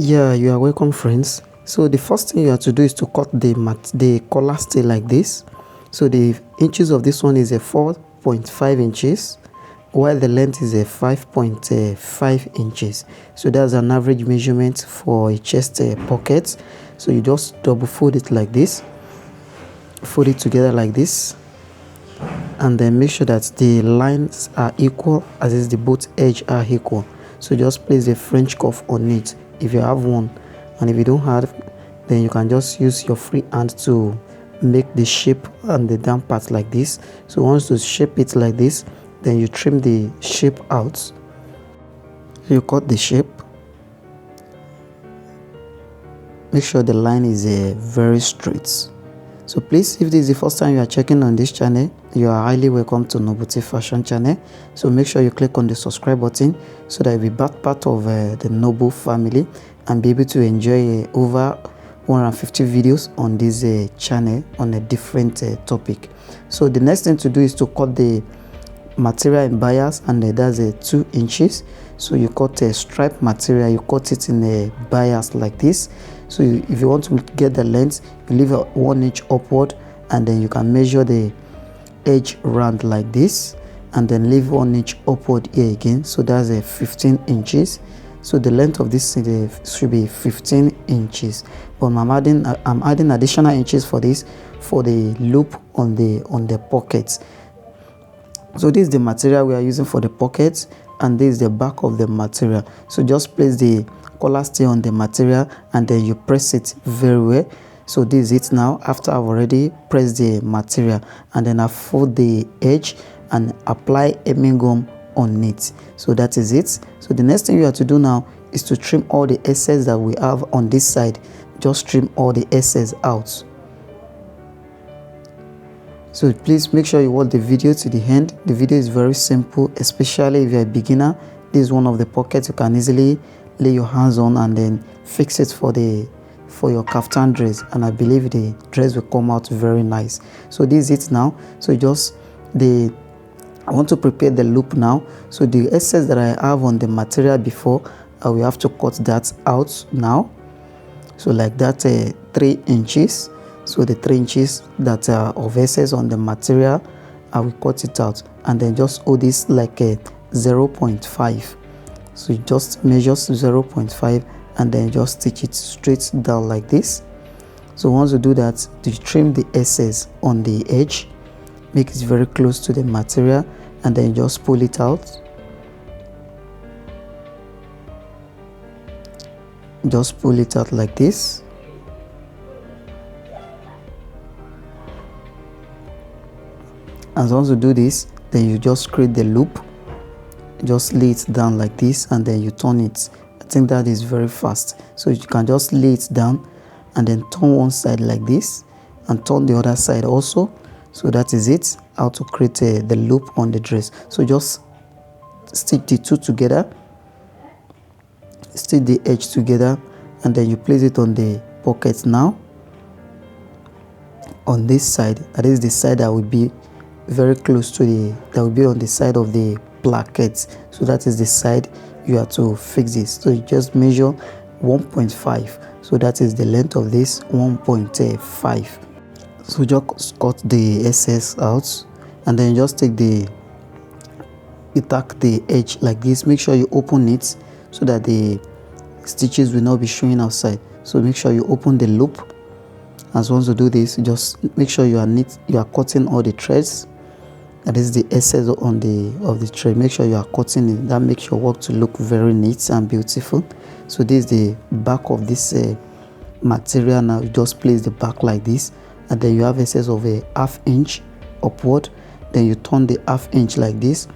Yeah, you are welcome, friends. So the first thing you have to do is to cut the collar stay like this. So the inches of this one is a 4.5 inches, while the length is a 5.5 inches. So that's an average measurement for a chest pocket. So you just double fold it like this, fold it together like this, and then make sure that the lines are equal, as is the both edge are equal. So just place a French cuff on it if you have one, and if you don't have, then you can just use your free hand to make the shape and the down part like this. So once you shape it like this, then you trim the shape out. So you cut the shape, make sure the line is very straight. So please, if this is the first time you are checking on this channel, you are highly welcome to Nobuti Fashion channel. So make sure you click on the subscribe button so that you'll be back part of the Nobu family and be able to enjoy over 150 videos on this channel on a different topic. So the next thing to do is to cut the material in bias, and that's 2 inches. So you cut a stripe material, you cut it in a bias like this. So if you want to get the length, you leave a 1 inch upward, and then you can measure the edge round like this, and then leave 1 inch upward here again. So that's 15 inches. So the length of this should be 15 inches, but I'm adding additional inches for this, for the loop on the pockets. So this is the material we are using for the pockets, and this is the back of the material. So just place the collar stay on the material, and then you press it very well. So this is it now, after I've already pressed the material, and then I fold the edge and apply hemming gum on it. So that is it. So the next thing you have to do now is to trim all the excess that we have on this side. Just trim all the excess out. So please make sure you watch the video to the end. The video is very simple, especially if you're a beginner. This is one of the pockets you can easily lay your hands on and then fix it for your kaftan dress, and I believe the dress will come out very nice. So this is it now. So I want to prepare the loop now. So the excess that I have on the material before, I will have to cut that out now. So like that, 3 inches. So the 3 inches that are of excess on the material, I will cut it out, and then just hold this like a 0.5. So you just measure 0.5, and then just stitch it straight down like this. So once you do that, you trim the excess on the edge, make it very close to the material, and then just pull it out. Just pull it out like this. And once you do this, then you just create the loop, just lay it down like this, and then you turn it. I think that is very fast. So you can just lay it down and then turn one side like this, and turn the other side also. So that is it, how to create the loop on the dress. So just stick the two together, stick the edge together, and then you place it on the pocket now. On this side, that is the side that will be very close to that will be on the side of the placket. So that is the side you have to fix this. So you just measure 1.5. So that is the length of this, 1.5. So just cut the excess out, and then just take you tack the edge like this. Make sure you open it so that the stitches will not be showing outside. So make sure you open the loop. As once you do this, just make sure you are cutting all the threads. That is the excess of the thread. Make sure you are cutting it. That makes your work to look very neat and beautiful. So this is the back of this material. Now you just place the back like this, and then you have excess of a 1/2 inch upward. Then you turn the 1/2 inch like this,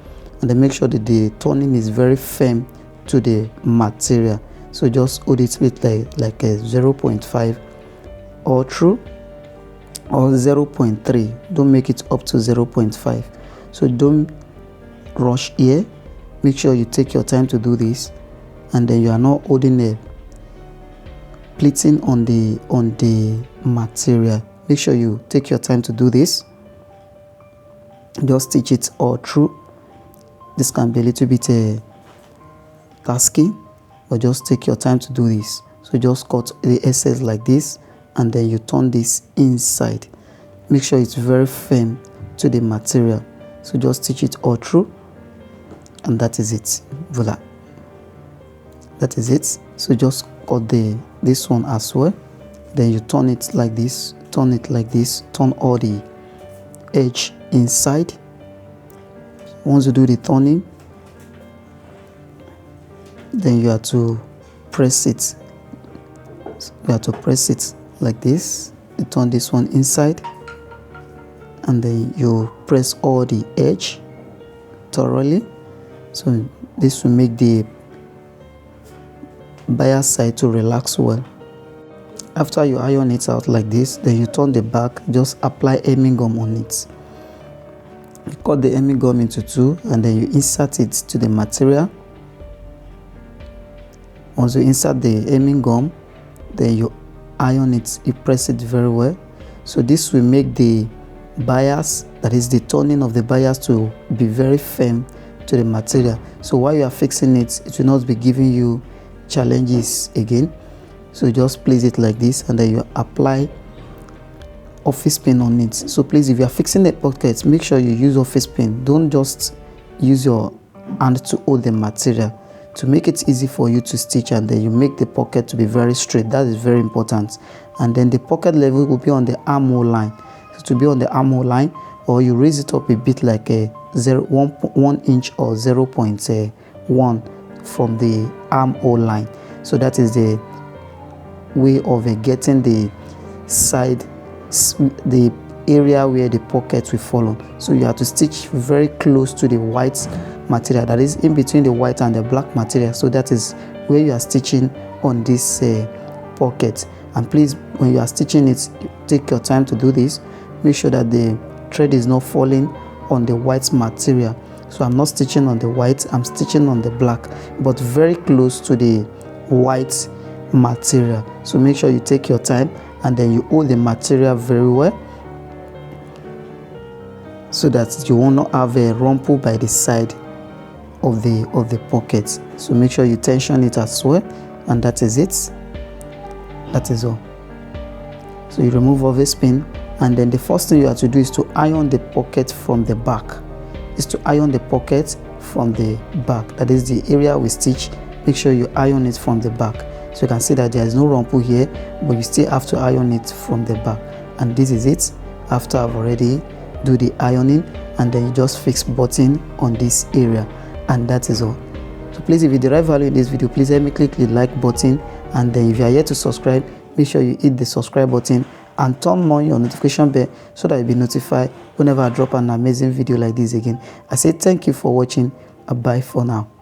and then make sure that the turning is very firm to the material. So just hold it with like a 0.5 or through, or 0.3. Don't make it up to 0.5. So don't rush here. Make sure you take your time to do this, and then you are not holding a pleating on the material. Make sure you take your time to do this. Just stitch it all through. This can be a little bit tasky, but just take your time to do this. So just cut the excess like this, and then you turn this inside. Make sure it's very firm to the material. So just stitch it all through, and that is it. Voila, that is it. So just cut this one as well, then you turn it like this, turn it like this, turn all the edge inside. Once you do the turning, then you have to press it. You have to press it like this. You turn this one inside, and then you press all the edge thoroughly. So this will make the bias side to relax well. After you iron it out like this, then you turn the back, just apply hemming gum on it. You cut the hemming gum into two, and then you insert it to the material. Once you insert the hemming gum, then you iron it, you press it very well. So this will make the bias, that is the turning of the bias, to be very firm to the material. So while you are fixing it, it will not be giving you challenges again. So just place it like this, and then you apply office pin on it. So please, if you are fixing the pocket, make sure you use office pin. Don't just use your hand to hold the material, to make it easy for you to stitch, and then you make the pocket to be very straight. That is very important. And then the pocket level will be on the armhole line. So to be on the armhole line, or you raise it up a bit, like a 1 inch or 0.1 from the armhole line. So that is the way of getting the side, the area where the pocket will fall on. So you have to stitch very close to the white material, that is in between the white and the black material. So that is where you are stitching on this pocket. And please, when you are stitching it, take your time to do this. Make sure that the thread is not falling on the white material. So I'm not stitching on the white, I'm stitching on the black, but very close to the white material. So make sure you take your time, and then you hold the material very well, so that you will not have a rumple by the side of the pocket. So make sure you tension it as well, and that is it. That is all. So you remove office pin, and then the first thing you have to do is to iron the pocket from the back. Is to iron the pocket from the back. That is the area we stitch. Make sure you iron it from the back. So you can see that there is no rumple here, but you still have to iron it from the back. And this is it. After I've already do the ironing, and then you just fix button on this area, and that is all. So please, if you derive value in this video, please help me click the like button, and then if you are yet to subscribe, make sure you hit the subscribe button and turn on your notification bell, so that you'll be notified whenever I drop an amazing video like this again. I say thank you for watching, and bye for now.